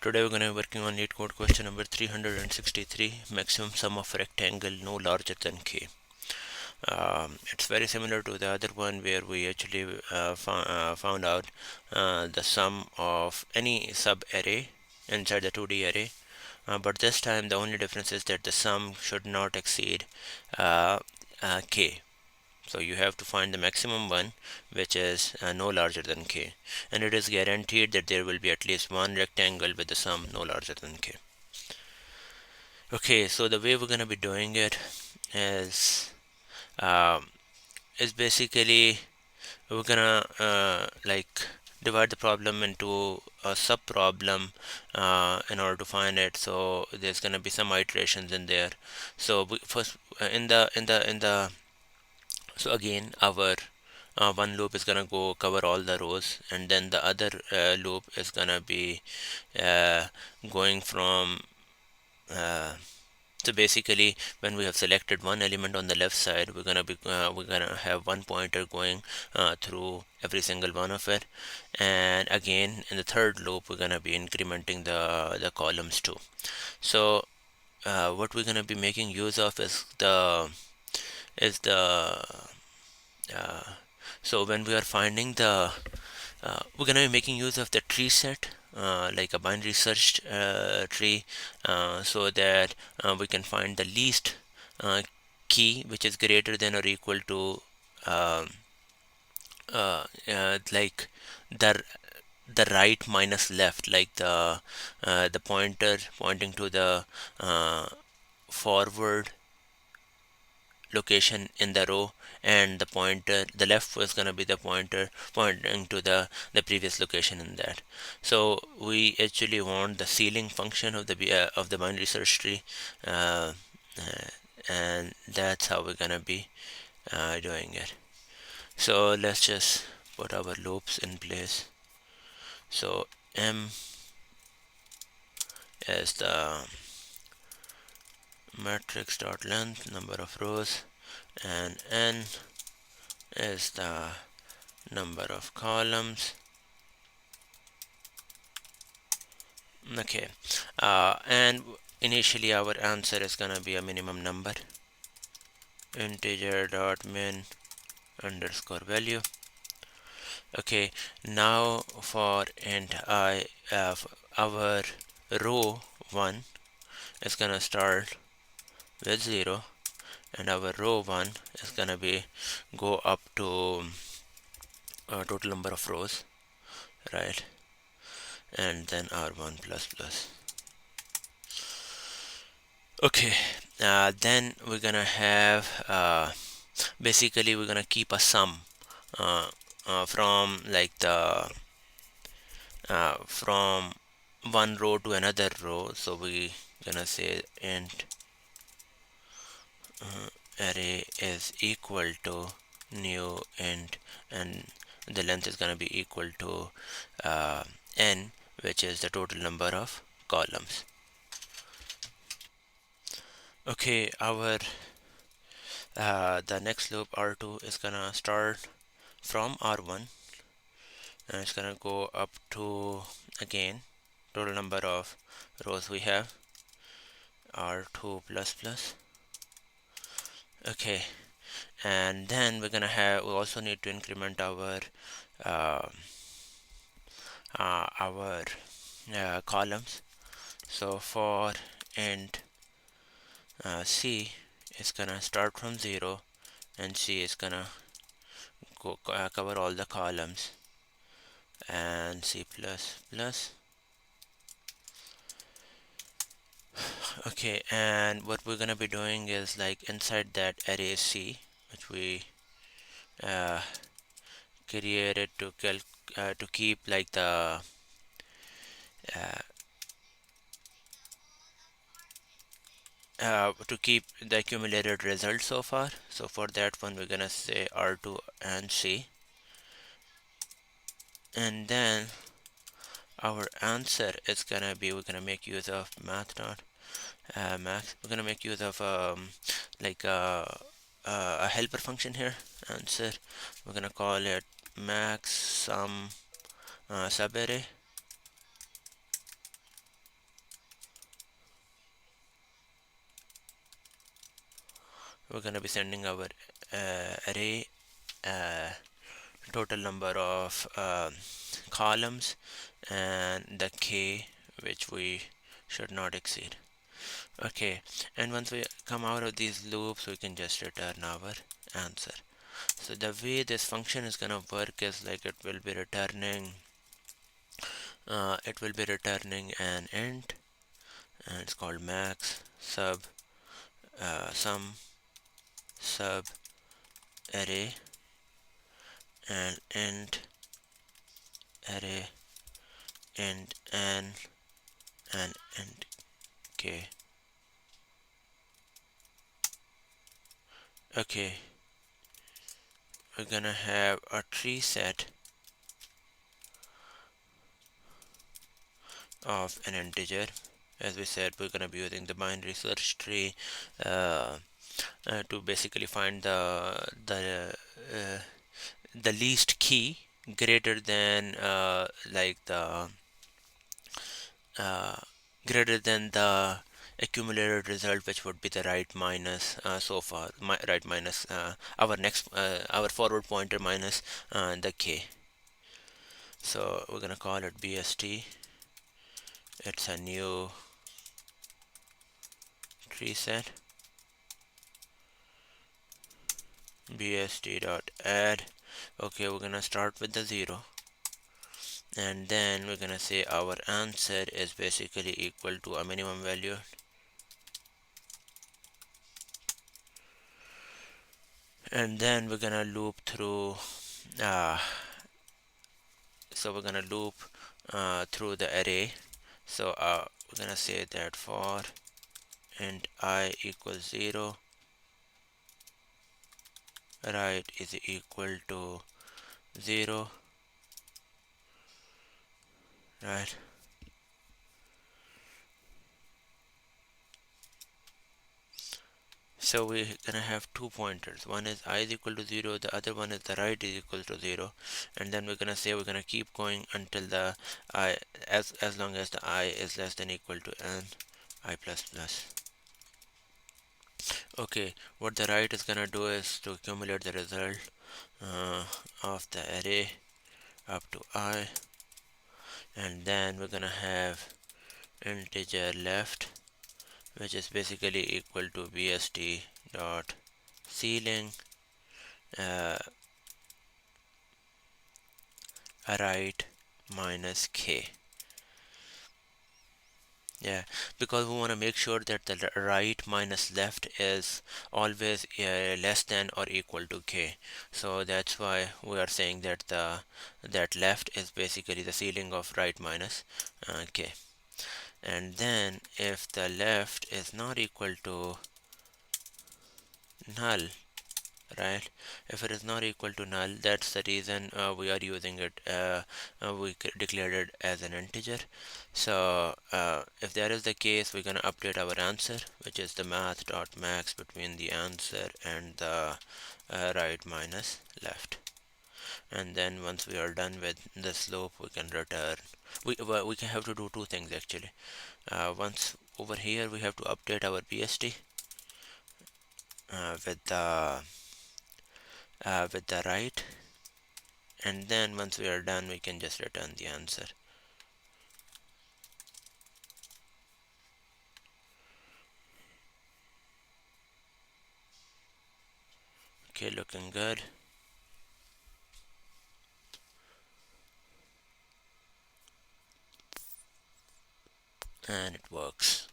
Today we're going to be working on Leetcode question number 363, maximum sum of rectangle no larger than k. It's very similar to the other one where we actually found out the sum of any sub-array inside the 2D array, but this time the only difference is that the sum should not exceed k. So you have to find the maximum one, which is no larger than k, and it is guaranteed that there will be at least one rectangle with the sum no larger than k. Okay, so the way we're gonna be doing it is um, basically we're gonna divide the problem into a sub problem in order to find it. So there's gonna be some iterations in there. So we first in the so again our one loop is gonna go cover all the rows, and then the other loop is gonna be uh, going from so basically when we have selected one element on the left side, we're gonna have one pointer going through every single one of it, and again in the third loop we're gonna be incrementing the columns too. So what we're gonna be making use of is the uh, so when we are finding the we're going to be making use of the tree set, like a binary search tree, so that we can find the least key which is greater than or equal to um, like the right minus left, like the pointer pointing to the forward location in the row, and the left was going to be the pointer pointing to the previous location in that. So we actually want the ceiling function of the binary search tree, uh, uh, and that's how we're going to be doing it. So let's just put our loops in place. So m is the matrix dot length, number of rows, and n is the number of columns. Okay, and initially our answer is gonna be a minimum number, integer dot min underscore value. Okay, now for int I, our row 1 is gonna start with 0, and our row 1 is gonna be go up to total number of rows, right? And then r1 plus plus. Okay, then we're gonna have basically we're gonna keep a sum from like the from one row to another row. So we gonna say int array is equal to new int, and the length is gonna be equal to n, which is the total number of columns. Okay, our the next loop r2 is gonna start from r1, and it's gonna go up to again total number of rows we have, r2 plus plus. Okay, and then we also need to increment our uh, columns. So for int c is gonna start from 0, and c is gonna cover all the columns, and c plus plus. Okay, and what we're gonna be doing is like inside that array c, which we uh, created to keep like the to keep the accumulated result so far. So for that one we're gonna say r2 and c, and then our answer is gonna be, we're gonna make use of math dot max. We're gonna make use of like a helper function here. Answer, we're gonna call it max sum subarray, we're gonna be sending our array total number of columns and the k which we should not exceed. Okay, and once we come out of these loops, we can just return our answer. So the way this function is gonna work is like it will be returning an int, and it's called max sum sub array, and int array int n and int k. Okay, we're gonna have a tree set of an integer. As we said, we're gonna be using the binary search tree uh, to basically find the least key greater than uh, greater than the accumulated result, which would be the right minus so far right minus our forward pointer minus the k. So we're gonna call it bst. It's a new tree set, bst.add. Okay, we're gonna start with the 0, and then we're gonna say our answer is basically equal to a minimum value, and then we're gonna loop through uh, so we're gonna loop through the array. So we're gonna say that for int I equals 0, right is equal to 0, right. So we're gonna have two pointers. One is I is equal to 0, the other one is the right is equal to 0, and then we're gonna say we're gonna keep going until the I as long as the I is less than equal to n I plus plus. Okay, what the right is gonna do is to accumulate the result of the array up to I, and then we're gonna have integer left, which is basically equal to bst dot ceiling uh, right minus k. Yeah, because we want to make sure that the right minus left is always less than or equal to k. So that's why we are saying that that left is basically the ceiling of right minus k. And then if the left is not equal to null, right, if it is not equal to null, that's the reason we are using it we declared it as an integer. So if that is the case, we're going to update our answer, which is the math dot max between the answer and the right minus left. And then once we are done with the slope, we can return, we can have to do two things actually. Once over here, we have to update our bst with the right, and then once we are done, we can just return the answer. Okay, looking good, and it works.